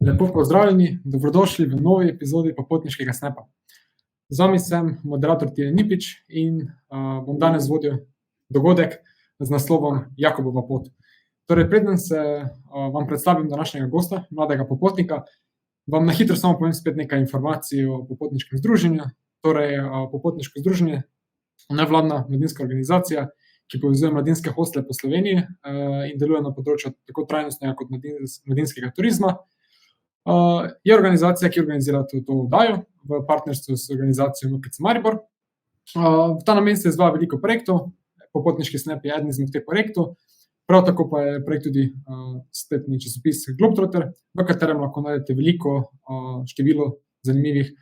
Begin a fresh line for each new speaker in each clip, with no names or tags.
Lepo pozdravljeni, dobrodošli v novi epizodi Popotniškega snepa. Z vami sem moderator Tine Nipič in bom danes vodil dogodek z naslovom Jakobova pot. Torej, preden se vam predstavim današnjega gosta, mladega popotnika, vam na hitro samo povem spet nekaj informacij o popotniškem združenju. Torej, popotniško združenje, nevladna mladinska organizacija, ki povezuje mladinske hostele po Sloveniji in deluje na področju tako trajnostnega kot mladinskega turizma. Je organizacija, ki organizira to oddajo v partnerstvu s organizacijo MKC Maribor. V ta namen se izvaja veliko projektov, Popotniški snep je eden izmed teh projektov, prav tako pa je projekt tudi spletni časopis Globetrotter, v katerem lahko najdete veliko število zanimivih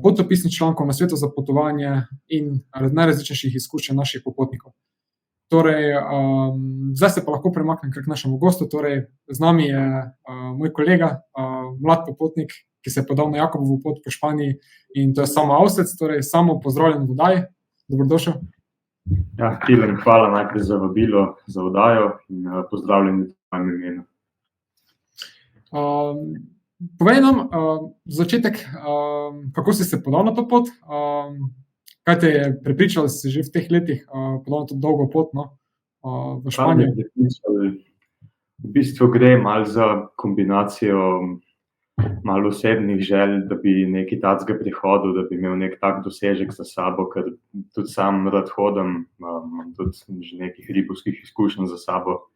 potopisnih člankov na svetu za potovanje in najrazličnejših izkušenj naših popotnikov. Torej, zdaj se pa lahko premaknem k našemu gostu. Torej, z nami je moj kolega, mlad popotnik, ki se je podal na Jakobovo pot po Španiji, in to je Samo Avsec. Torej, Samo, pozdravljen v oddaji, dobrodošel.
Ja, Tilen, hvala najprej za vabilo, za oddajo in pozdravljeni v mojem imenu.
Povej nam začetek, kako si se podal na to pot, kaj te je prepričalo, da si že v teh letih podal na to dolgo pot v Španiji?
V bistvu gre malo za kombinacijo malo osebnih želj, da bi nekaj takega prihodil, da bi imel nek tak dosežek za sabo, ker tudi sam rad hodim, imam tudi že nekih hribovskih izkušenj za sabo.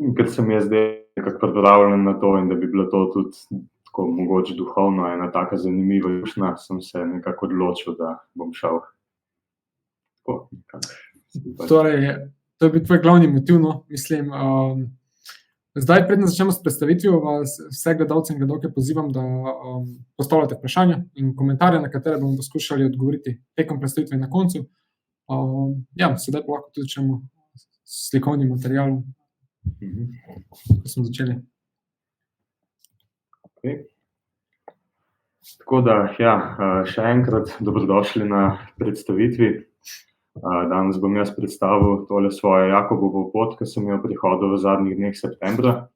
In ker se mi je zdaj nekako pripravljen na to in da bi bilo to tudi tako mogoče duhovno ena taka zanimiva izkušnja, sem se nekako odločil, da bom šel.
Torej, to je bil tvoj glavni motiv, mislim. Zdaj, preden začnemo s predstavitvijo, vas vse gledalce in gledalke pozivam, da postavljate vprašanja in komentarje, na katere bomo poskušali odgovoriti tekom predstavitve in na koncu. Sedaj pa lahko tudi začnemo s slikovnim materialom, ko smo začeli.
Okay. Tako da, še enkrat dobrodošli na predstavitvi. Danes bom jaz predstavil tole svojo Jakobovo pot, ki sem jo prihodil v zadnjih dneh septembra.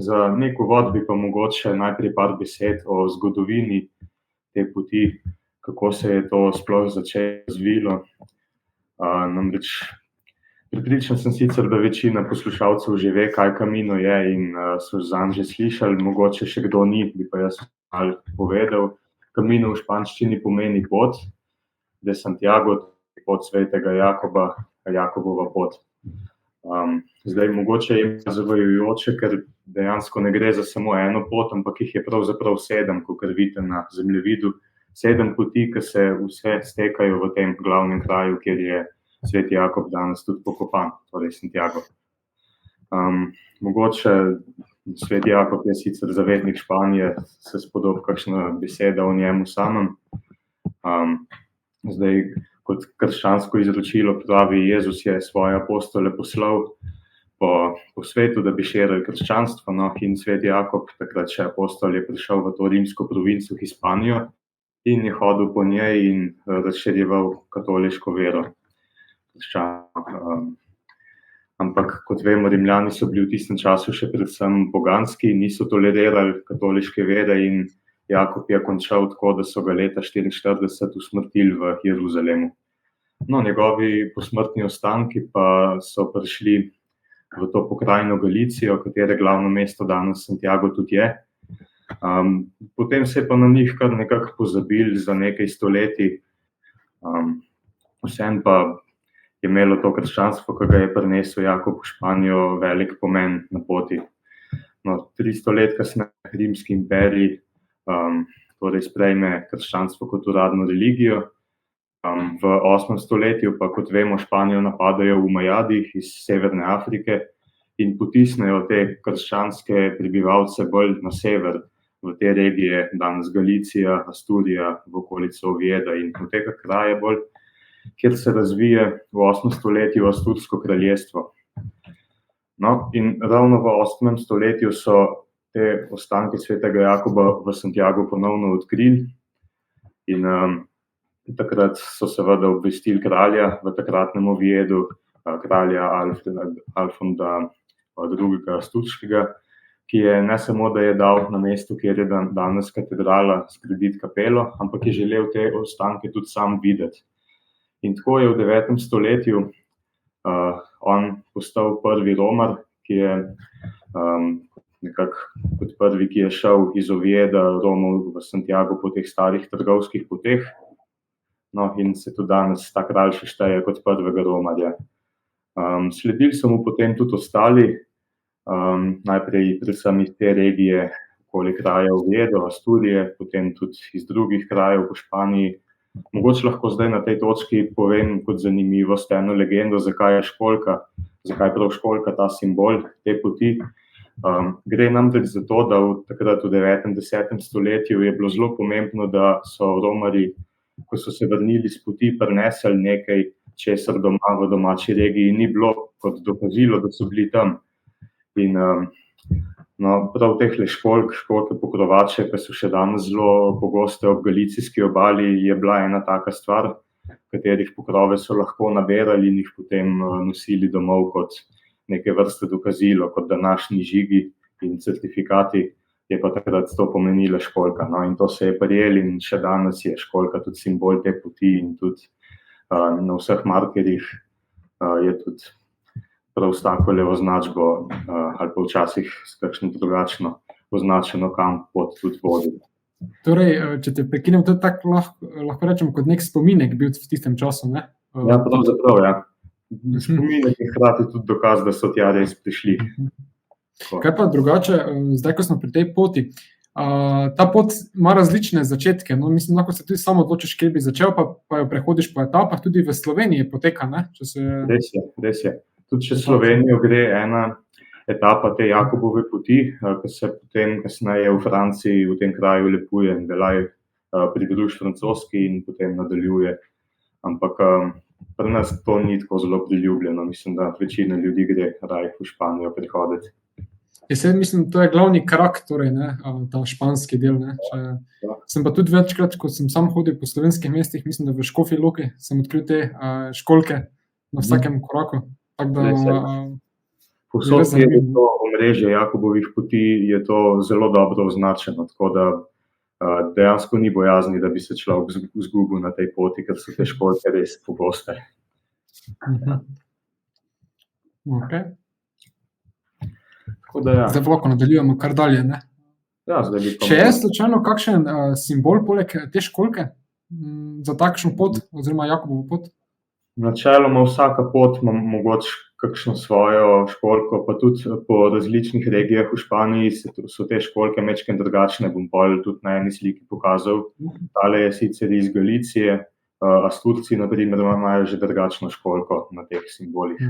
Za nek uvod bi pa mogoče najprej par besed o zgodovini te poti, kako se je to sploh začelo razvilo. Namreč prepričan sem sicer, da večina poslušalcev že ve, kaj Camino je in so zanj že slišali, mogoče še kdo ni, bi pa jaz malo povedal. Camino v španščini pomeni pot, de Santiago, pot svetega Jakoba, Jakobova pot. Zdaj, mogoče je zavajajoče, ker dejansko ne gre za samo eno pot, ampak jih je pravzaprav 7, kakor vidite na zemljevidu. 7 poti, ki se vse stekajo v tem glavnem kraju, kjer je sveti Jakob danes tudi pokopan, torej Santiago. Mogoče sveti Jakob je sicer zavetnik Španije, se spodob kakšna beseda o njemu samem. Zdaj, kot krščansko izročilo pravi, Jezus je svoje apostole poslal po svetu, da bi širili krščanstvo, in sveti Jakob, takrat še apostol, je prišel v to rimsko provinco Hispanijo in je hodil po njej in razširjeval katoliško vero. Ampak, kot vemo, Rimljani so bili v tistem času še predvsem poganski, niso tolerirali katoliške vere in Jakob je končal tako, da so ga leta 1944 usmrtili v Jeruzalemu. Njegovi posmrtni ostanki pa so prišli v to pokrajino Galicijo, katere glavno mesto danes Santiago tudi je. Potem se je pa na njih kar nekako pozabili za nekaj stoletij. Vseeno pa je imelo to krščanstvo, ki ga je prinesel Jakob v Španijo, velik pomen na poti. 300 let kasneje rimski imperij torej sprejme krščanstvo kot uradno religijo. V 8. stoletju pa, kot vemo, Španijo napadajo umajadi iz Severne Afrike in potisnejo te krščanske prebivalce bolj na sever, v te regije, danes Galicija, Asturija, v okolico Ovieda in v tega kraja bolj, kjer se razvije v 8. stoletju Astursko kraljestvo. In ravno v 8. stoletju so te ostanke svetega Jakoba v Santiago ponovno odkrili in takrat so seveda obvestili kralja v takratnem Oviedu, kralja Alfonda II. Asturskega, ki je ne samo, da je dal na mestu, kjer je danes katedrala, zgraditi kapelo, ampak je želel te ostanke tudi sam videti. In tako je v 9. stoletju on postal prvi romar, ki je nekako kot prvi, ki je šel iz Oviedo Romov v Santiago po teh starih trgovskih poteh. No, in se tudi danes ta kralj še šteje kot prvega romarja. Sledili so mu potem tudi ostali, najprej predvsem iz te regije, okoli kraja Oviedo, Asturije, potem tudi iz drugih krajev po Španiji. Mogoče lahko zdaj na tej točki povem kot zanimivost eno legendo, zakaj je školjka, zakaj prav školjka ta simbol te poti. Gre namreč za to, da takrat v 9. 10. stoletju je bilo zelo pomembno, da so romarji, ko so se vrnili s poti, prinesli nekaj, česar doma v domači regiji ni bilo, kot dokazilo, da so bili tam. In prav tehle školjke pokrovače, ki so še danes zelo pogoste ob galicijski obali, je bila ena taka stvar, katerih pokrove so lahko naberali in jih potem nosili domov kot neke vrste dokazilo, kot današnji žigi in certifikati, je pa takrat to pomenila školjka. No, in to se je prijelo in še danes je školjka tudi simbol te poti in tudi na vseh markerjih je tudi prav s takole označbo ali pa včasih s kakšno drugačno označeno, kam pot tudi vodi.
Torej, če te prekinem, to je tako lahko rečemo kot nek spominek bil v tistem času, ne?
Ja, pravzaprav, ja. Spominek je hkrati tudi dokaz, da so tja res prišli.
Kaj pa drugače, zdaj, ko smo pri tej poti, ta pot ima različne začetke, no, mislim, lahko se tudi sam odločiš, kje bi začel, pa jo prehodiš po etapah, tudi v Sloveniji poteka, ne?
Res je. Tudi čez Slovenijo gre ena etapa te Jakobove poti, ki se potem kasneje v Franciji, v tem kraju Lepuje in Velaj pridruži francoski in potem nadaljuje. Ampak pri nas to ni tako zelo priljubljeno, mislim, da večina ljudi gre raje v Španijo prihoditi.
Mislim, to je glavni krak, torej, ne, ta španski del. Ne. Sem pa tudi večkrat, ko sem sam hodil po slovenskih mestih, mislim, da v Škofji Loki sem odkril te školjke na vsakem koraku.
Povsod, kjer je to omrežje Jakobovih poti, je to zelo dobro označeno, tako da dejansko ni bojazni, da bi se človek izgubil na tej poti, ker so te školjke res pogoste.
Okay.
Ja.
Zdaj lahko nadaljujemo kar dalje. Ne?
Ja,
Če je slučajno kakšen simbol poleg te školjke za takšno pot, oziroma Jakobovo pot?
Načeloma vsaka pot ima mogoče kakšno svojo školjko, pa tudi po različnih regijah v Španiji so te školjke majčkeno drugačne. Bom tudi na eni sliki pokazal. Tale je sicer iz Galicije, Asturci na primer imajo že drugačno školjko na teh simbolih.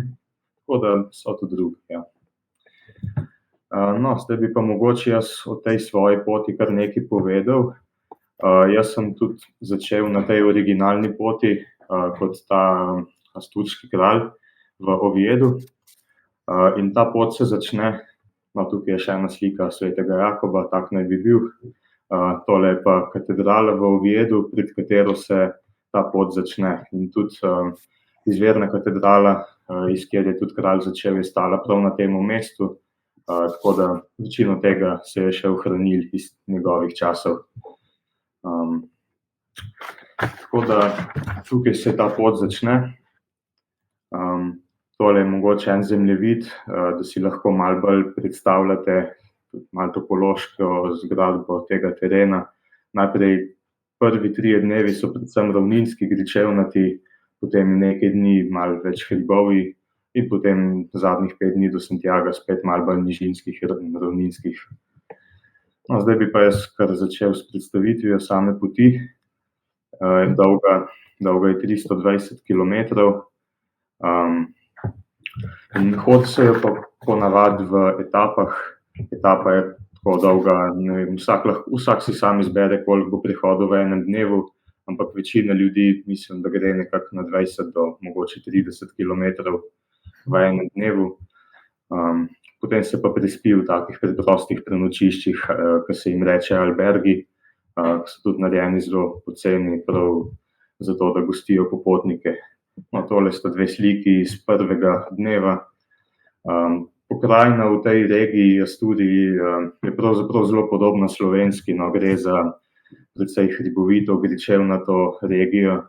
Tako da so tudi drugi, ja. No, zdaj bi pa mogoče jaz o tej svoji poti kar nekaj povedal. Jaz sem tudi začel na tej originalni poti kot ta asturski kralj v Oviedu. In ta pot se začne, no tukaj je še ena slika svetega Jakoba, tak naj bi bil. Tole je pa katedrala v Oviedu, pred katero se ta pot začne. In tudi izvirna katedrala, iz kjer je tudi kralj začel, je stala prav na tem mestu. Tako da večino tega se je še ohranil iz njegovih časov. Tako da tukaj se ta pot začne. Tole je mogoče en zemljevid, da si lahko malo bolj predstavljate malo topološko zgradbo tega terena. Najprej prvi 3 dnevi so predvsem ravninski, gričevnati, potem nekaj dni malo več hribovi in potem zadnjih 5 dni do Santiaga spet malo bolj nižinskih in ravninskih. No, zdaj bi pa jaz kar začel s predstavitvijo same poti. Dolga je 320 kilometrov. In hodi se jo pa ponavadi v etapah. Etapa je tako dolga, ne vem, vsak si sam izbere, koliko bo prehodil v enem dnevu, ampak večina ljudi mislim, da gre nekako na 20 do mogoče 30 kilometrov v enem dnevu. Potem se pa prespi v takih preprostih prenočiščih, ki se jim reče albergi, ki so tudi narejeni zelo poceni, prav zato, da gostijo popotnike. No, tole sta 2 sliki iz prvega dneva. Po pokrajina v tej regiji je pravzaprav zelo podobna slovenski, no, gre za precej hribovito, gričevnato regijo,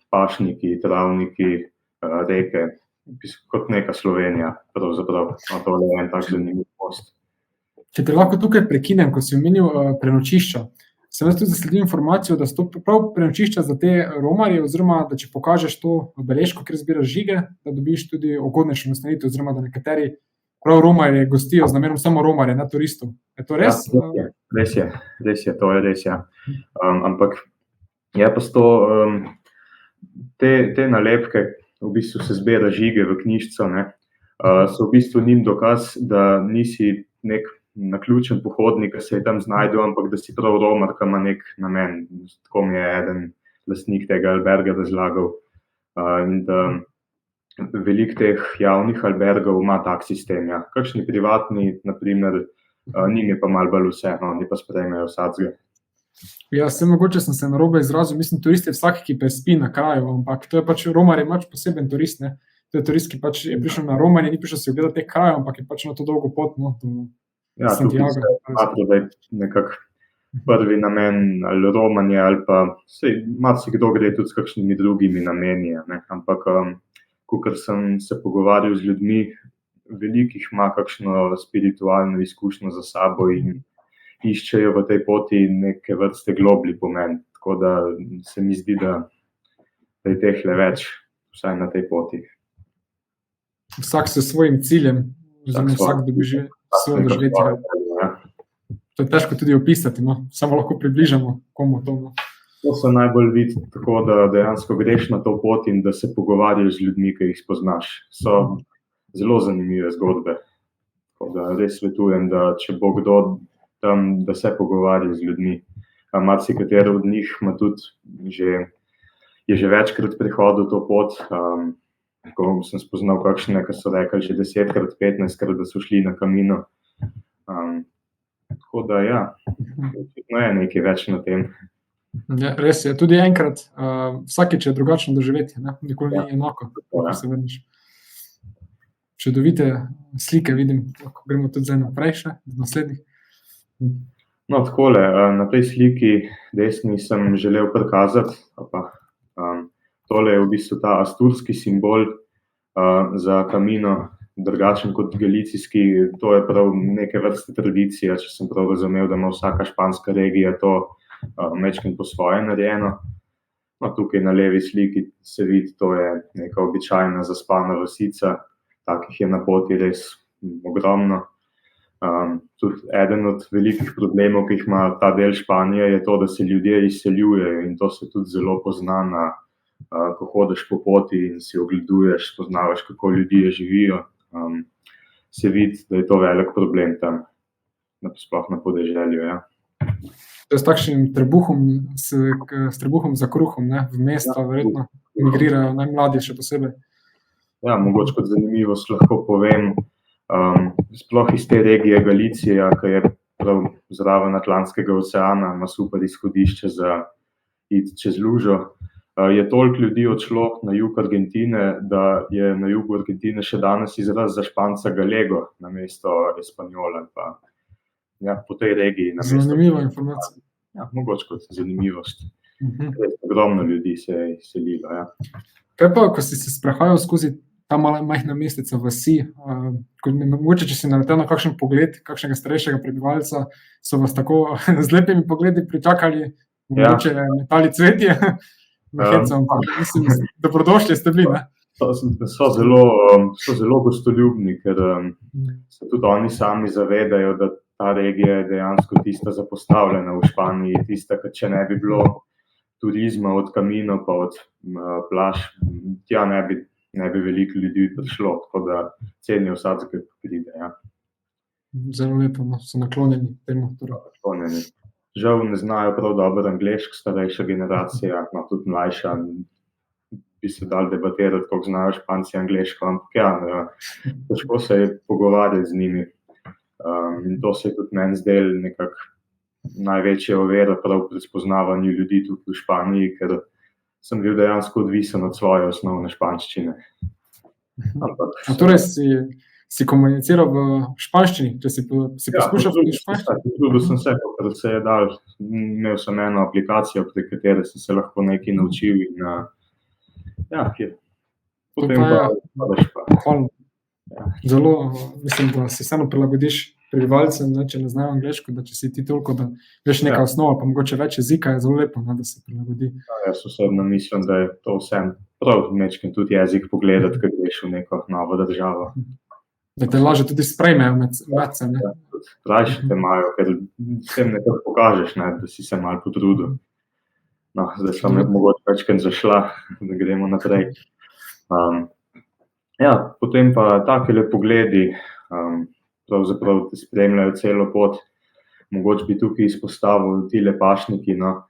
pašniki, travniki, reke, kot neka Slovenija, pravzaprav. No, to je en tak zanimiv most.
Če te lahko tukaj prekinem, ko si omenil prenočišča, sem jaz tudi zasledil informacijo, da so to prav prenočišča za te romarje, oziroma da če pokažeš to beležko, kjer zbiraš žige, da dobiš tudi ugodnejšo nastanitev, oziroma da nekateri prav romarje gostijo z namenom samo romarje, ne turistov. Je to res?
Ja, res je, to je res, ja. Ampak je pa to, te nalepke, v bistvu se zbira žige v knjižico, ne, so v bistvu njim dokaz, da nisi nek naključen pohodnik, ki se je tam znajdel, ampak da si prav romar, ki ima nek namen. Tako mi je eden lastnik tega alberga razlagal. In da veliko teh javnih albergov ima tak sistem, ja. Kakšni privatni, na primer, njim je pa malo bolj vseeno, oni pa sprejmejo vsakega.
Ja, mogoče sem se narobe izrazil, mislim, turist je vsak, ki prespi na kraju, ampak to je pač romar je pač poseben turist, ne. To je turist, ki pač je prišel na Romanje, ni prišel si ogledati teh krajev, ampak je pač na to dolgo pot, no,
Ja, tukaj se smatra, da je nekako prvi namen ali romanje, ali pa marsikdo gre tudi s kakšnimi drugimi nameni, ne. Ampak, kakor sem se pogovarjal z ljudmi, veliko jih ima kakšno spiritualno izkušnjo za sabo in iščejo v tej poti neke vrste globlji pomen. Tako da se mi zdi, da je tehle več, vsaj na tej poti.
Vsak s svojim ciljem, oziroma vsak dobi svoje doživetje. To je težko tudi opisati, no. Samo lahko približamo komu to. No.
To se najbolj vidi tako, da dejansko greš na to pot in da se pogovarjaš z ljudmi, ki jih spoznaš. So zelo zanimive zgodbe. Tako da res svetujem, da če bo kdo tam, da se pogovarja z ljudmi. Marsikatero od njih ima tudi je že večkrat prehodil to pot. Ko sem spoznal kakšne, ki so rekli že 10-krat, 15-krat, da so šli na Camino. Tako da ja, je nekaj več na tem.
Ja, res je, tudi enkrat, vsakič je drugačno doživetje, ne? Nikoli ni enako, ko se vrneš. Čudovite slike vidim, lahko gremo tudi zdaj naprej še, do naslednjih.
No, takole, na tej sliki desni sem želel prikazati, tole je v bistvu ta asturski simbol za Camino, drugačen kot galicijski, to je prav neke vrste tradicija, če sem prav razumel, da ima vsaka španska regija to majčkeno po svoje narejeno. No, tukaj na levi sliki se vidi, to je neka običajna zaspana vasica, takih je na poti res ogromno. Tudi eden od velikih problemov, ki jih ima ta del Španije, je to, da se ljudje izseljujejo in to se tudi zelo pozna ko hodiš po poti in si ogleduješ, spoznavaš, kako ljudje živijo. Se vidi, da je to velik problem tam, sploh na podeželju, ja.
To je s takšnim trebuhom, s trebuhom za kruhom, ne, v mesta verjetno migrirajo najmladi še posebej.
Ja, mogoče kot zanimivost lahko povem, sploh iz te regije Galicija, ki je prav zraven Atlantskega oceana, ima super izhodišče za iti čez lužo. Je toliko ljudi odšlo na jug Argentine, da je na jugu Argentine še danes izraz za Španca galego namesto Espanjola. Ja, po tej regiji.
Zanimiva informacija.
Ja, mogoče kot zanimivost. Ogromno ljudi se je selilo, ja.
Kaj pa, ko si se sprehajal skozi ta majhna mesteca vasi, mogoče, če si naletel na kakšen pogled, kakšnega starejšega prebivalca, so vas tako z lepimi pogledi pričakali, mogoče metali cvetje? Mislim, dobrodošli ste bili, ne?
So zelo gostoljubni, ker se tudi oni sami zavedajo, da ta regija je dejansko tista zapostavljena v Španiji, tista, ki če ne bi bilo turizma od Camino pa od plaž, tja ne bi veliko ljudi prišlo, tako da cenijo vsakega, ki pride, ja.
Zelo lepo, so naklonjeni temu.
Naklonjeni. Žal ne znajo prav dobro angleško, starejša generacija, tudi mlajša, bi se dal debatirati, koliko znajo Španci angleško, ampak ja, težko se je pogovarjati z njimi. In to se je tudi meni zdelo nekako največja ovira prav pri spoznavanju ljudi tudi v Španiji, ker sem bil dejansko odvisen od svoje osnovne španščine.
Torej si komuniciral v španščini, če si poskušal v španščini?
Trudil sem se, ker se je dal. Imel sem eno aplikacijo, pri kateri sem se lahko nekaj naučil in potem pa veš pa.
Hvala. Zelo, mislim, da si vseeno prilagodiš prebivalcem, če ne znajo angleško, da če si ti toliko, da veš neka osnova, pa mogoče več jezika, je zelo lepo, da se prilagodi.
Jaz osebno mislim, da je to vsem prav mečkim tudi jezik pogledati, kad greš v neko novo državo.
Da te lažje tudi sprejmejo med se, ne?
Rajše te imajo, ker s tem nekako pokažeš, ne, da si se malo potrudil. No, zdaj sem mogoče večkrat zašla, da gremo naprej. Potem pa takele pogledi, pravzaprav te spremljajo celo pot. Mogoče bi tukaj izpostavil tile pašniki, no.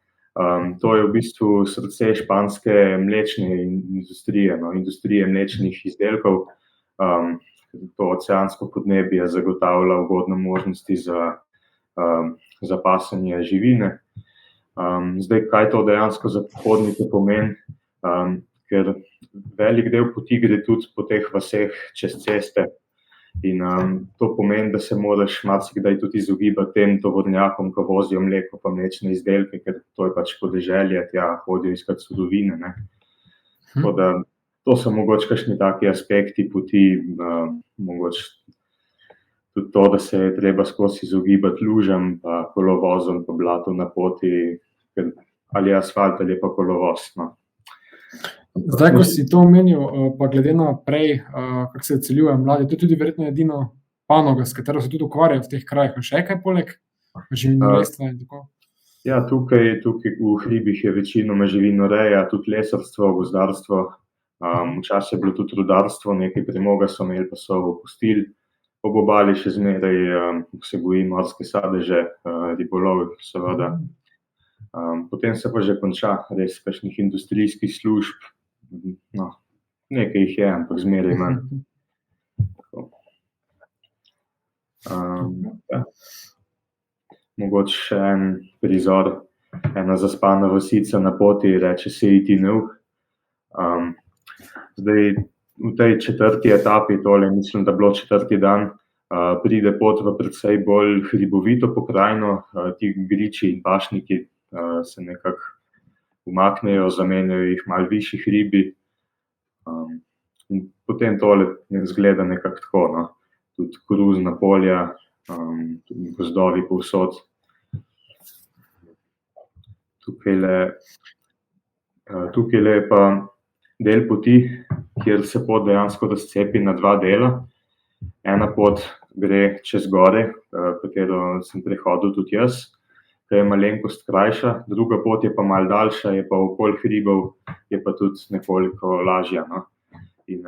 To je v bistvu srce španske mlečne industrije, no, industrije mlečnih izdelkov. To oceansko podnebje zagotavlja ugodne možnosti za pasanje živine. Zdaj, kaj to dejansko za pohodnike pomeni? Ker velik del poti gre tudi po teh vaseh čez ceste in to pomeni, da se moraš marsikdaj tudi izogibati tem tovornjakom, ko vozijo mleko pa mlečne izdelke, ker to je pač podeželje, tja hodijo iskat surovine, ne. Tako da to so mogoče kakšni taki aspekti poti, mogoče tudi to, da se je treba skozi izogibati lužam, pa kolovozom, pa blatu na poti, ker ali je asfalt ali je pa kolovoz, no.
Zdaj, ko si to omenil, pa glede na prej, kako se odseljujejo mladi, to je tudi verjetno edino panoga, s katero se tudi ukvarjajo v teh krajih. Še kaj poleg živinorejstva in tako?
Ja, tukaj v hribih je večinoma živinoreja, tudi lesarstvo, gozdarstvo. Včasih je bilo tudi rudarstvo, nekaj premoga so imeli, pa so opustili. Ob obali še zmeraj se goji morske sadeže, ribolov, seveda. Potem se pa že konča res kakšnih industrijskih služb. No, nekaj jih je, ampak zmeraj manj. Mogoče še en prizor, ena zaspana vasica na poti, reče se Itinov. Zdaj, v tej četrti etapi, tole mislim, da bilo četrti dan, pride pot v precej bolj hribovito pokrajino, ti griči in pašniki se nekako umaknejo, zamenjajo jih malo višji hribi. In potem tole izgleda nekako tako, no. Tudi koruzna polja, tudi gozdovi povsod. Tukajle je pa del poti, kjer se pot dejansko razcepi na dva dela. Ena pot gre čez gore, katero sem prehodil tudi jaz, ki je malenkost krajša, druga pot je pa malo daljša, je pa okoli hribov, je pa tudi nekoliko lažja, no. In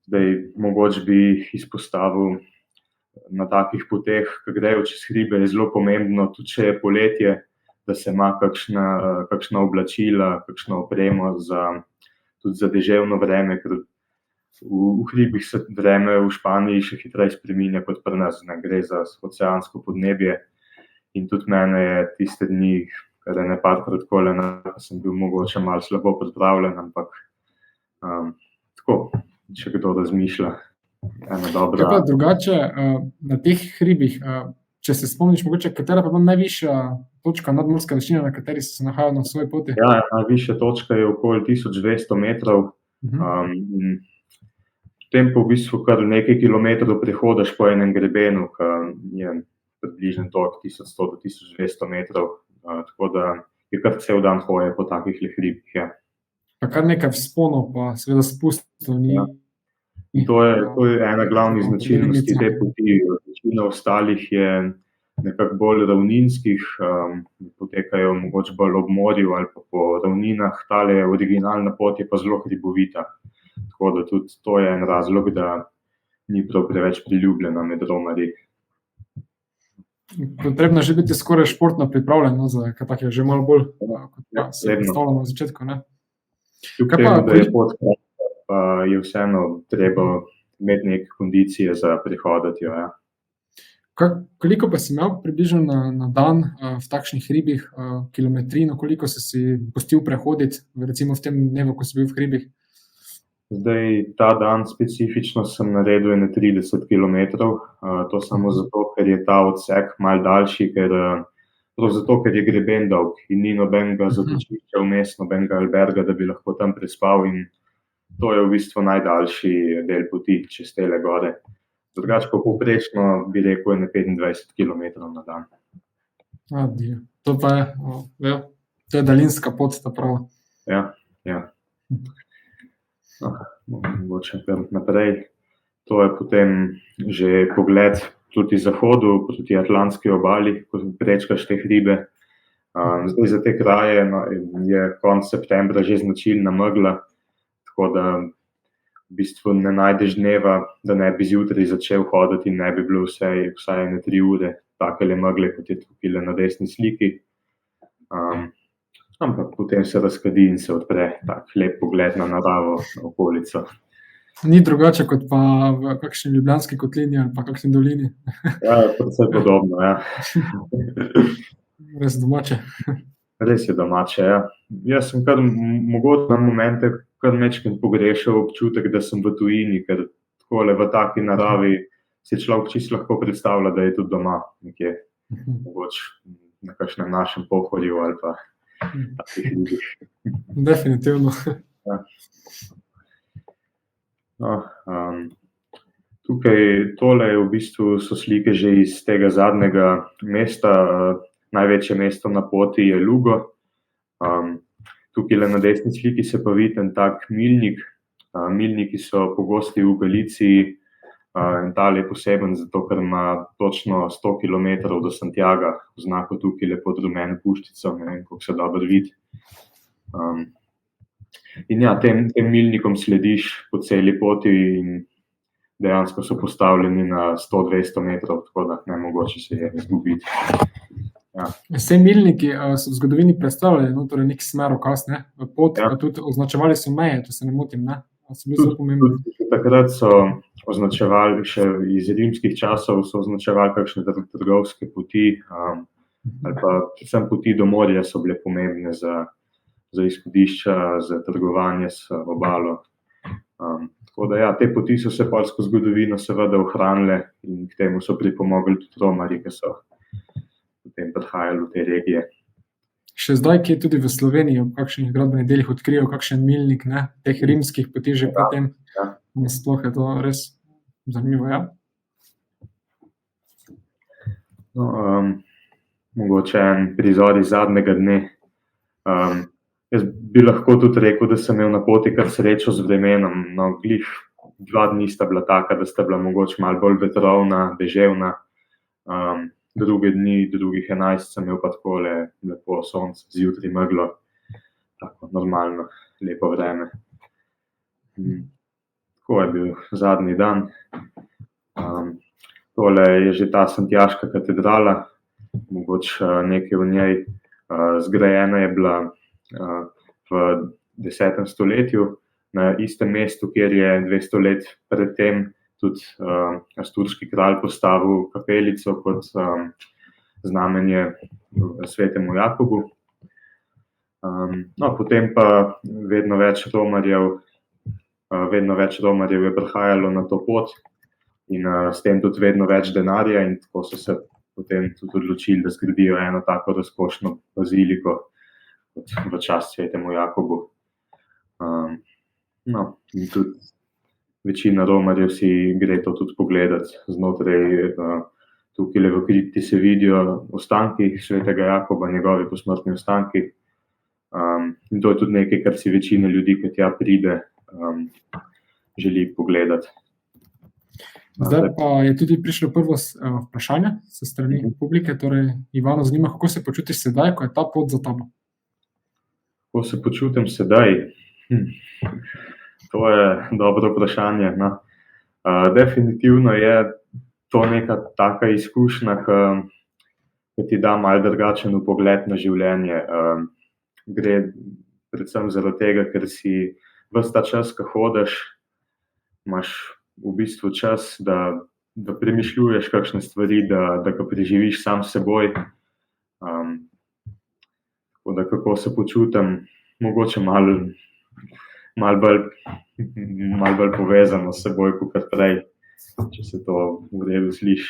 zdaj mogoče bi izpostavil na takih poteh, ki grejo čez hribe, je zelo pomembno, tudi če je poletje, da se ima kakšna oblačila, kakšno opremo tudi za deževno vreme, ker v hribih se vreme v Španiji še hitreje spreminja kot pri nas, ne, gre za oceansko podnebje. In tudi mene je tiste dni, kar je neparkrat takole, sem bil mogoče malo slabo pripravljen, ampak tako, če kdo razmišlja, ena dobra.
Kaj pa drugače na teh hribih, če se spomniš mogoče, katera pa je najvišja točka nadmorske višine, na kateri si se nahajal na svoji poti?
Ja, najvišja točka je okoli 1200 metrov. In potem pa v bistvu kar nekaj kilometrov prehodiš po enem grebenu, ki je približno toliko 1100 do 1200 metrov, tako da je kar cel dan hoje po takih hribih, ja.
Pa kar nekaj vzponov, pa seveda spustov ni.
Ja. To je ena glavnih značilnosti te poti. Večina ostalih je nekako bolj ravninskih, potekajo mogoče bolj ob morju ali pa po ravninah, tale originalna pot je pa zelo hribovita. Tako da tudi to je en razlog, da ni prav preveč priljubljena med romarji.
Potrebno že biti skoraj športno pripravljen, no, za kaj tak je že malo bolj, kot se je predstavljeno na začetku, ne.
Kljub temu, da je pot kratka, pa je vseeno treba imeti neke kondicije za prehoditi jo, ja.
Koliko pa si imel približno na dan v takšnih hribih kilometrino, koliko si pustil prehoditi, recimo v tem dnevu, ko si bil v hribih?
Zdaj, ta dan specifično sem naredil 30 km, to samo zato, ker je ta odsek malo daljši, prav zato, ker je greben dolg in ni nobenega zatočišča vmes, nobenega alberga, da bi lahko tam prespal, in to je v bistvu najdaljši del poti čez tele gore. Drugače pa povprečno bi rekel 25 km na dan.
Adijo. To pa je, to je daljinska pot, ta prava.
Ja. Mogoče kar naprej. To je potem že pogled proti zahodu, proti Atlantski obali, ko prečkaš te hribe. Zdaj za te kraje je konec septembra že značilna megla, tako da v bistvu ne najdeš dneva, da ne bi zjutraj začel hoditi in ne bi bilo vsaj 3 ure takele megle, kot je tukaj na desni sliki. Ampak potem se razkadi in se odpre tak lep pogled na naravo, na okolico.
Ni drugače kot pa v kakšni Ljubljanski kotlini ali pa kakšni dolini.
Ja, predvsem podobno, ja.
Res domače.
Res je domače, ja. Jaz sem kar mogoče na momente kar majčkeno pogrešal občutek, da sem v tujini, ker takole v taki naravi si človek čisto lahko predstavlja, da je tudi doma nekje, mogoče na kakšnem našem Pohorju ali pa takih ljudih.
Definitivno.
Ja. Tukaj tole je v bistvu so slike že iz tega zadnjega mesta, največje mesto na poti je Lugo. Tukaj na desni sliki se pa vidi en tak milnik. Milniki so pogosti v Galiciji, in tale je poseben zato, ker ima točno 100 km do Santiaga, oznako tukaj pod rumeno puščico, ne vem, kako se dobro vidi. In ja, tem milnikom slediš po celi poti in dejansko so postavljeni na 100-200 metrov, tako da nemogoče se je izgubiti. Ja.
Vse milniki so v zgodovini predstavljali, torej nek smerokaz, pot, pa tudi označevali so meje, če se ne motim, ne?
Takrat so označevali, še iz rimskih časov so označevali kakšne trgovske poti, ali pa predvsem poti do morja so bile pomembne za izhodišča, za trgovanje s obalo. Tako da ja, te poti so se pol skozi zgodovino seveda ohranile in k temu so pripomogli tudi romarji, ki so potem prihajali v te regije.
Še zdaj, ki je tudi v Sloveniji, v kakšnih gradbenih delih odkrijejo kakšen milnik, teh rimskih poti že potem. Sploh je to res zanimivo, ja.
Mogoče en prizor iz zadnjega dne. Jaz bi lahko tudi rekel, da sem imel na poti kar srečo z vremenom, no glih 2 dni sta bila taka, da sta bila mogoče malo bolj vetrovna, deževna. Druge dni, drugih 11 sem imel pa takole lepo sonce, zjutraj meglo, tako normalno, lepo vreme. Tako je bil zadnji dan. Tole je že ta Santiaška katedrala, mogoče nekaj v njej. Zgrajena je bila v 10. stoletju, na istem mestu, kjer je 200 let predtem tudi asturški kralj postavil kapelico kot znamenje svetemu Jakobu. No, potem pa vedno več romarjev je prihajalo na to pot in s tem tudi vedno več denarja, in tako so se potem tudi odločili, da zgradijo eno tako razkošno baziliko v čast svetemu Jakobu. No, in tudi večina romarjev si gre to tudi pogledati. Znotraj tukaj v kripti se vidijo ostanki svetega Jakoba, njegovi posmrtni ostanki. In to je tudi nekaj, kar si večina ljudi, ki tja pride, želi pogledati.
Zdaj pa je tudi prišlo prvo vprašanje s strani publike, torej Ivano zanima, kako se počutiš sedaj, ko je ta pot za tabo?
Kako se počutim sedaj? To je dobro vprašanje. No. Definitivno je to neka taka izkušnja, ki ti da malo drugačen pogled na življenje. Gre predvsem zaradi tega, ker si ves ta čas, ko hodiš, imaš v bistvu čas, da premišljuješ kakšne stvari, da ga preživiš sam s seboj. Tako da kako se počutim, mogoče malo malo bolj povezano s seboj, kot prej, če se to v redu sliši.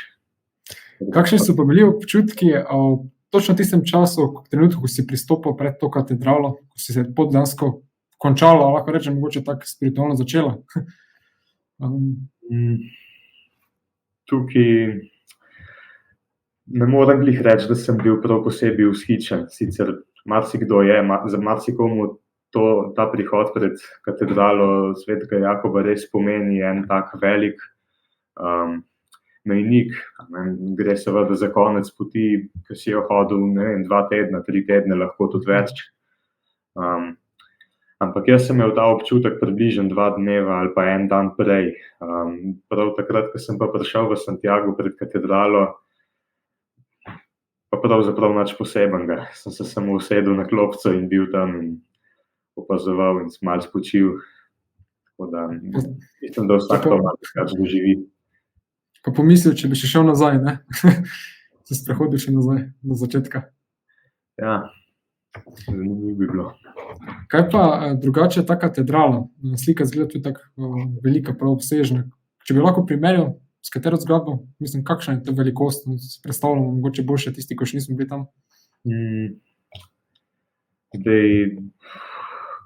Kakšni so pa bili občutki točno v tistem času, trenutku, ko si pristopil pred to katedralo, ko si se pot dejansko končala, lahko rečem, mogoče tako spiritualno začela?
Tukaj ne morem glih reči, da sem bil prav posebej vzhičen. Sicer marsikdo je, za marsikomu ta prihod pred katedralo svetega Jakoba res pomeni en tak velik mejnik. Gre seveda za konec poti, ki si jo hodil, ne vem, 2 tedna, 3 tedne, lahko tudi več. Ampak jaz sem imel ta občutek približno 2 dneva ali pa en dan prej. Prav takrat, ko sem pa prišel v Santiago pred katedralo, pa pravzaprav nič posebenega. Sem se samo usedel na klopco in bil tam in opazoval in malo spočil. Tako da mislim, da vsak to marsikaj doživi.
Pa pomislil, če bi še šel nazaj, ne? Se sprehodil še nazaj, do začetka.
Ja, zanimivo bi bilo.
Kaj pa drugače ta katedrala? Slika izgleda tudi tako velika, prav obsežna. Če bi lahko primerjal s katero zgradbo, mislim, kakšna je to velikost? Si predstavljamo, mogoče boljše tisti, ko še nismo bili tam.
Zdaj,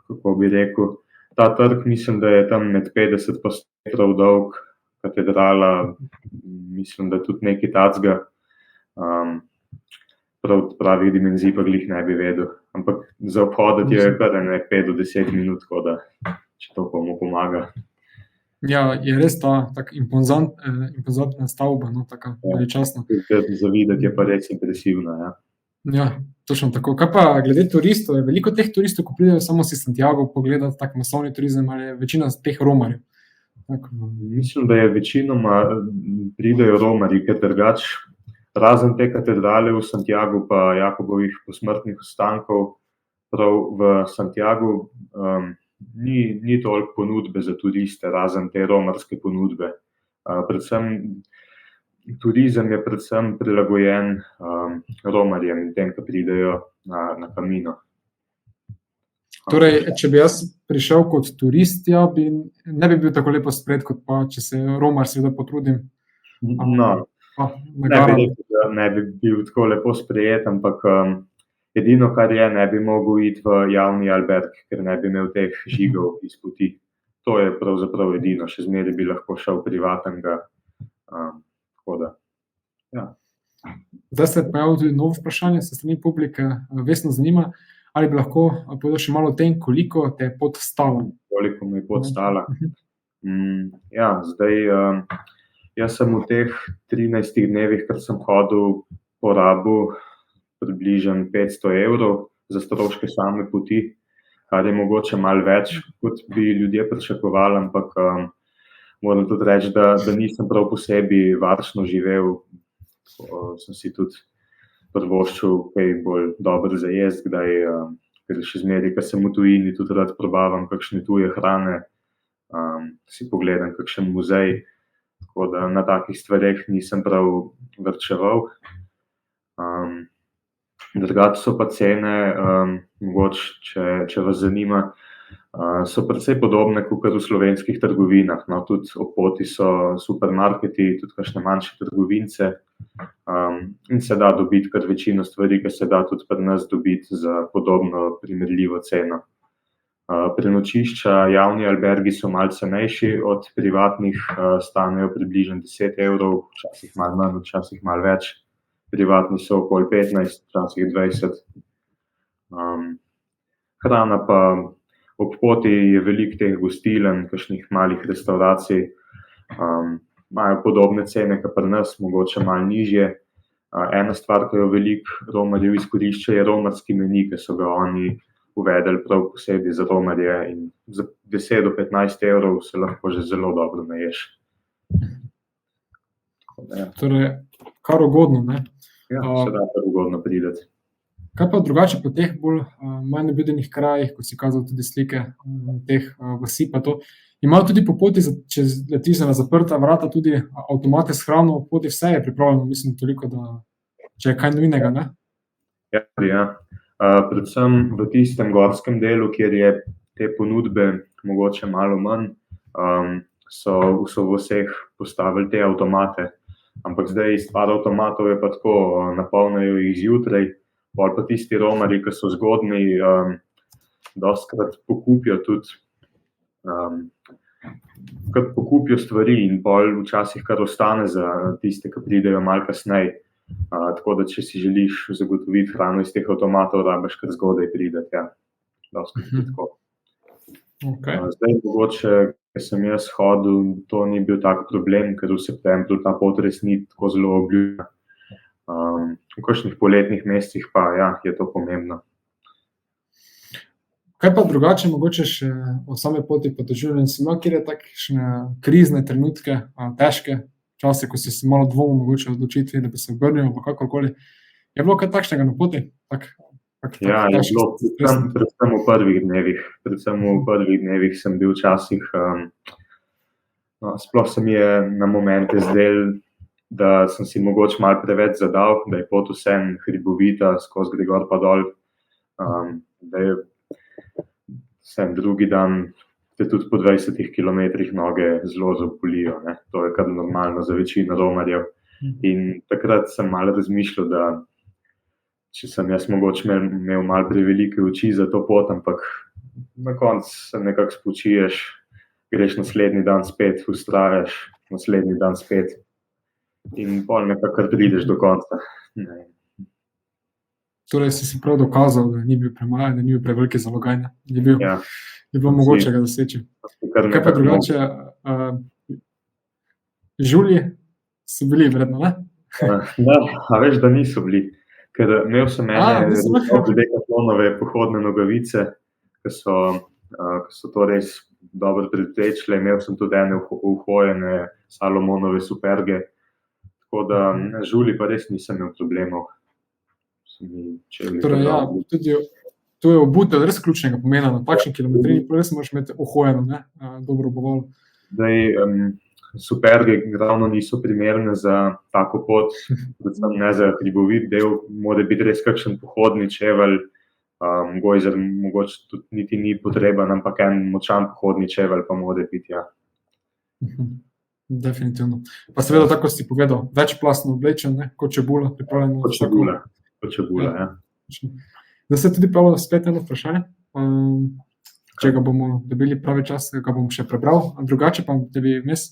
kako bi rekel, ta trg mislim, da je tam med 50 pa 100 metrov dolg, katedrala, mislim, da tudi nekaj tacga. Pravih dimenzij pa glih ne bi vedel. Ampak za obhoditi je kar 5 do 10 minut, tako da, če to komu pomaga.
Ja, je res ta tak impozantna stavba, no, taka veličastna.
Za videti je pa res impresivna, ja.
Ja, točno tako. Kaj pa glede turistov? Je veliko teh turistov, ko pridejo samo si Santiago pogledati tak masovni turizem, ali je večina teh romarjev?
Mislim, da je večinoma pridejo romarji, ker drugač razen te katedrale v Santiagu pa Jakobovih posmrtnih ostankov, prav v Santiagu ni toliko ponudbe za turiste, razen te romarske ponudbe. Predvsem turizem je predvsem prilagojen romarjem in tem, ki pridejo na Camino.
Torej, če bi jaz prišel kot turist, ja, ne bi bil tako lepo sprejet, kot pa, če se romar seveda potrudim.
Ne bi bil tako lepo sprejet, ampak edino, kar je, ne bi mogel iti v javni alberg, ker ne bi imel teh žigov iz poti. To je pravzaprav edino, še zmeraj bi lahko šel privatnega. Tako da, ja.
Zdaj se pojavlja tudi novo vprašanje se strani publike, Vesno zanima, ali bi lahko povedal še malo o tem, koliko te je pot stala?
Koliko me je pot stala? Ja, zdaj, jaz sem v teh 13 dnevih, kar sem hodil, porabil približno 500 evrov za stroške same poti, kar je mogoče malo več, kot bi ljudje pričakovali, ampak moram tudi reči, da nisem prav posebej varčno živel. Sem si tudi privoščil kaj bolj dobro za jesti, ker še zmeraj, ko sem v tujini, tudi rad probavam kakšne tuje hrane, si pogledam kakšen muzej, tako da na takih stvareh nisem prav varčeval. Drugače so pa cene, mogoče, če vas zanima, so precej podobne kakor v slovenskih trgovinah. No, tudi ob poti so supermarketi, tudi kakšne manjše trgovince in se da dobiti kar večino stvari, ki se da tudi pri nas dobiti za podobno primerljivo ceno. Prenočišča, javni albergi so malo cenejši od privatnih, stanejo približno 10 evrov, včasih malo manj, včasih malo več. Privatni so okoli 15, včasih 20. Hrana pa ob poti je veliko teh gostiln, kakšnih malih restavracij, imajo podobne cene, kot pri nas, mogoče malo nižje. Ena stvar, ki jo veliko romarjev izkorišča, je romarski meni, ki so ga oni uvedli prav posebej za romarje in za 10 do 15 evrov se lahko že zelo dobro naješ.
Torej, kar ugodno, ne?
Ja, se da kar ugodno prideti.
Kaj pa drugače po teh bolj manj nabildenih krajih, ko si kazal tudi slike teh vasi pa to, imajo tudi po poti, če letiš na zaprta vrata, tudi avtomate s hrano, po poti vse je pripravljeno, mislim toliko, da če je kaj nujnega, ne?
Ja. Predvsem v tistem gorskem delu, kjer je te ponudbe mogoče malo manj, so v vseh postavili te avtomate. Ampak zdaj stvar avtomatov je pa tako, napolnijo jih zjutraj, pol pa tisti romarji, ki so zgodnji, dostikrat pokupijo tudi, pokupijo stvari in pol včasih kar ostane za tiste, ki pridejo malo kasneje. Tako da, če si želiš zagotoviti hrano iz teh avtomatov, rabiš kar zgodaj priti. Ja. Dostikrat je tako.
Okay.
Zdaj, mogoče, ker sem jaz hodil, to ni bil tak problem, ker v septembru ta pot res ni tako zelo obljubna. V kakšnih poletnih mesecih pa ja, je to pomembno.
Kaj pa drugače, mogoče še o same poti po doživljanju? Si imel kjer takšne krizne trenutke, težke čase, ko si se malo dvomil mogoče odločitvi, da bi se obrnil ali kakorkoli? Je bilo kaj takšnega na poti?
Ja, je bilo, predvsem v prvih dnevih. Predvsem v prvih dnevih sem bil včasih, sploh se mi je na momente zdelo, da sem si mogoče malo preveč zadal, da je pot vsem hribovita, skozi gre gor pa dol, da je vsem drugi dan, te tudi po 20 kilometrih noge zelo zabolijo, ne. To je kar normalno za večino romarjev. In takrat sem malo razmišljal, da če sem jaz mogoče imel malo prevelike oči za to pot, ampak na koncu se nekako spočiješ, greš naslednji dan spet, vztrajaš, naslednji dan spet in pol nekako kar prideš do konca. Ne.
Torej si prav dokazal, da ni bil premalen, da ni bil preveliki zalogaj, ne? Je bilo mogoče ga doseči. Kaj pa drugače, žulji so bili vredno, ne?
Ne, a veš, da niso bili. Ker imel sem Decathlonove pohodne nogavice, ki so to res dobro preprečile. Imel sem tudi ene uhojene Salomonove superge, tako da žulji pa res nisem imel problemov.
Torej, ja, tudi to je obutev res ključnega pomena, na takšni kilometrini, res moraš imeti uhojeno, ne, dobro obuvalo.
Zdaj, superge ravno niso primerne za tako pot, predvsem ne za hribovit del, mora biti res kakšen pohodni čevelj, gojzer mogoče tudi niti ni potreben, ampak en močan pohodni čevelj pa mora biti, ja.
Definitivno. Pa seveda, tako si povedal, večplastno oblečen, ne, kot čebula, pripravljeno.
Kot čebula, ja.
Zdaj se tudi pravilo spet eno vprašanje, če ga bomo dobili pravi čas, ga bom še prebral, drugače pa tebi vmes.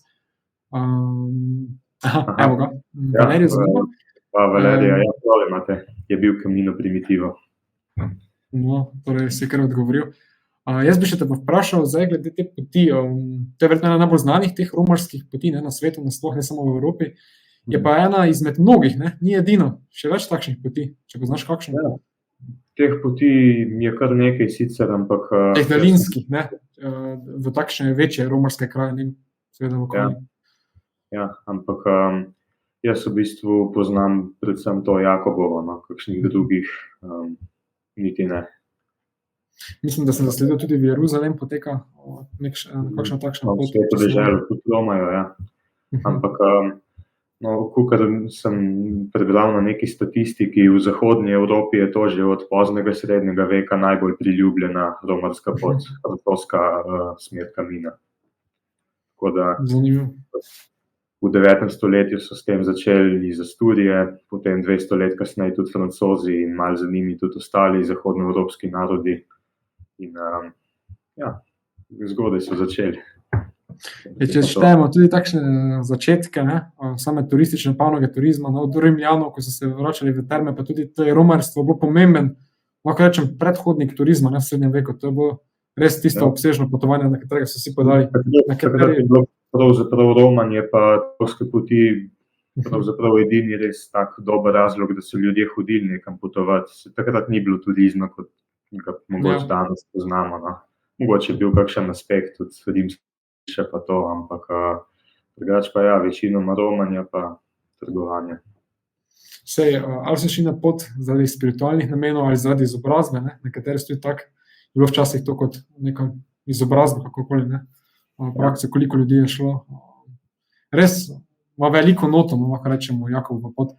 Evo ga, Valerij zanima.
Valerija, ja, prav imate, je bil Camino Primitivo.
No, torej si kar odgovoril. Jaz bi še te vprašal zdaj glede te poti, to je verjetno ena najbolj znanih teh romarskih poti, ne, na svetu, nasploh, ne samo v Evropi. Je pa ena izmed mnogih, ne, ni edino, še več takšnih poti, če poznaš kakšno.
Ja. Teh poti je kar nekaj sicer, ampak...
Teh daljinskih, ne, v takšne večje romarske kraje, ne, seveda v okolju.
Ja, ampak jaz v bistvu poznam predvsem to Jakobovo, no, kakšnih drugih niti ne.
Mislim, da sem zasledil tudi v Jeruzalem poteka kakšna takšna pot.
Vse to deželo, tudi Romajo, ja. Ampak kakor sem prebral na neki statistiki, v zahodnji Evropi je to že od poznega srednjega veka najbolj priljubljena romarska pot, francoska smer Camina. Tako da v 9. stoletju so s tem začeli iz Asturije, potem 200 let kasneje tudi Francozi in malo za njimi tudi ostali zahodnoevropski narodi. In ja, zgodaj so začeli.
Če štejemo tudi takšne začetke, ne, same turistične panoge turizma, od Rimljanov, ko so se vračali v terme, pa tudi to je romarstvo bilo pomemben, lahko rečem, predhodnik turizma, ne, v srednjem veku. To je bilo res tisto obsežno potovanje, na katerega so vsi podali.
Takrat je bilo pravzaprav romanje pa gorske poti pravzaprav edini res tak dober razlog, da so ljudje hodili nekam potovati. Takrat ni bilo turizma, kot ga mogoče danes poznamo, no. Mogoče je bil kakšen aspekt tudi rimski, še pa to, ampak drugače pa ja, večinoma romanja pa trgovanje.
Sej, ali so šli na pot zaradi spiritualnih namenov ali zaradi izobrazbe, ne? Nekateri so tudi tak, je bilo včasih to kot neka izobrazba, kakorkoli, ne? Praktično, koliko ljudi je šlo. Res ima veliko noto, lahko rečemo, Jakobova pot.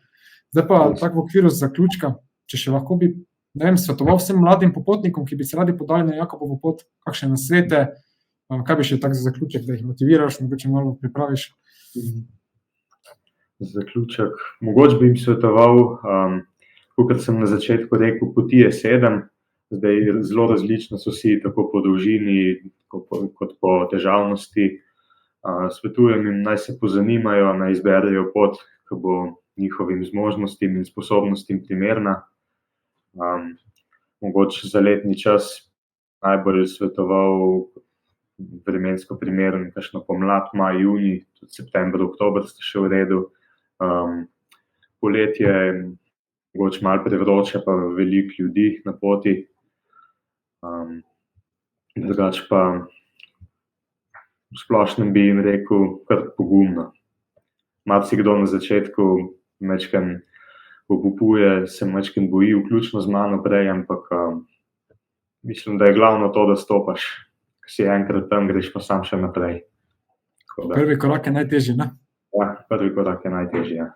Zdaj pa tako v okviru zaključka, če še lahko bi, ne vem, svetoval vsem mladim popotnikom, ki bi se radi podali na Jakobovo pot, kakšne nasvete, Kaj bi še tak za zaključek, da jih motiviraš, mogoče malo pripraviš?
Zaključek. Mogoče bi jim svetoval, kot sem na začetku rekel, poti je 7, zdaj zelo različno so vsi, tako po dolžini kot po težavnosti. Svetujem jim, naj se pozanimajo, naj izberejo pot, ki bo njihovim zmožnostim in sposobnostim primerna. Mogoče za letni čas najbolj svetoval vremensko primeren, kakšno pomlad, maj, junij, tudi september, oktober sta še v redu. Poletje je mogoče malo prevroče, pa veliko ljudi na poti. Drugače pa v splošnem bi jim rekel kar pogumno. Marsikdo na začetku majčkeno obupuje, se majčkeno boji, vključno z mano prej, ampak mislim, da je glavno to, da stopaš. Ko si enkrat tam, greš pa sam še naprej.
Prvi korak je najtežji, ne?
Ja, prvi korak je najtežji, ja.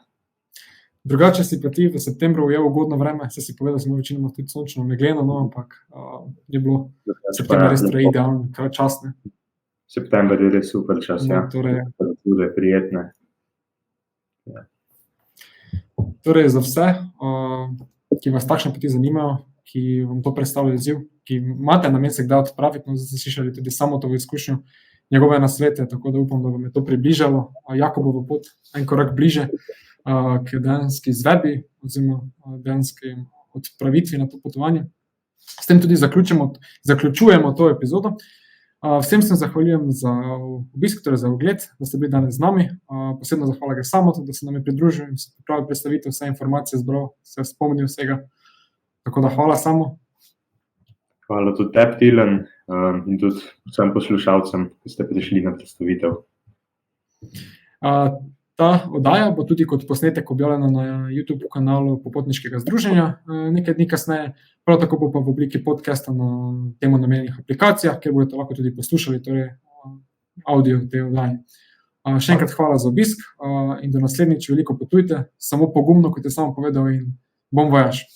Drugače si pa ti v septembru ujel ugodno vreme, se si povedal, smo večinoma tudi sončno megleno, no, ampak je bilo september res torej idealen čas, ne?
September je res super čas, ja. Temperature prijetne.
Torej za vse, ki vas takšne poti zanimajo, ki vam to predstavlja izziv, ki imate namen se kdaj odpraviti, no, zdaj ste slišali tudi Samotovo izkušnjo, njegove nasvete, tako da upam, da vam je to približalo Jakobovo pot en korak bliže k dejanski izvedbi oziroma dejanski odpravitvi na to potovanje. S tem tudi zaključujemo to epizodo. Vsem se zahvaljujem za obisk, torej za ogled, da ste bili danes z nami. Posebno zahvala gre Samotu, da se nam je pridružil in se pripravil predstavitev, vse informacije zbral, se spomnil vsega. Tako da hvala Samo.
Hvala tudi tebi, Tilen, in tudi vsem poslušalcem, ki ste prišli na predstavitev.
Ta oddaja bo tudi kot posnetek objavljena na YouTube kanalu Popotniškega združenja nekaj dni kasneje, prav tako bo pa v obliki podcasta na temu namenjenih aplikacijah, kjer bodo lahko tudi poslušali, torej audio te oddaje. Še enkrat hvala za obisk in do naslednjič veliko potujte, samo pogumno, kot je Samo povedal, in bon voyage.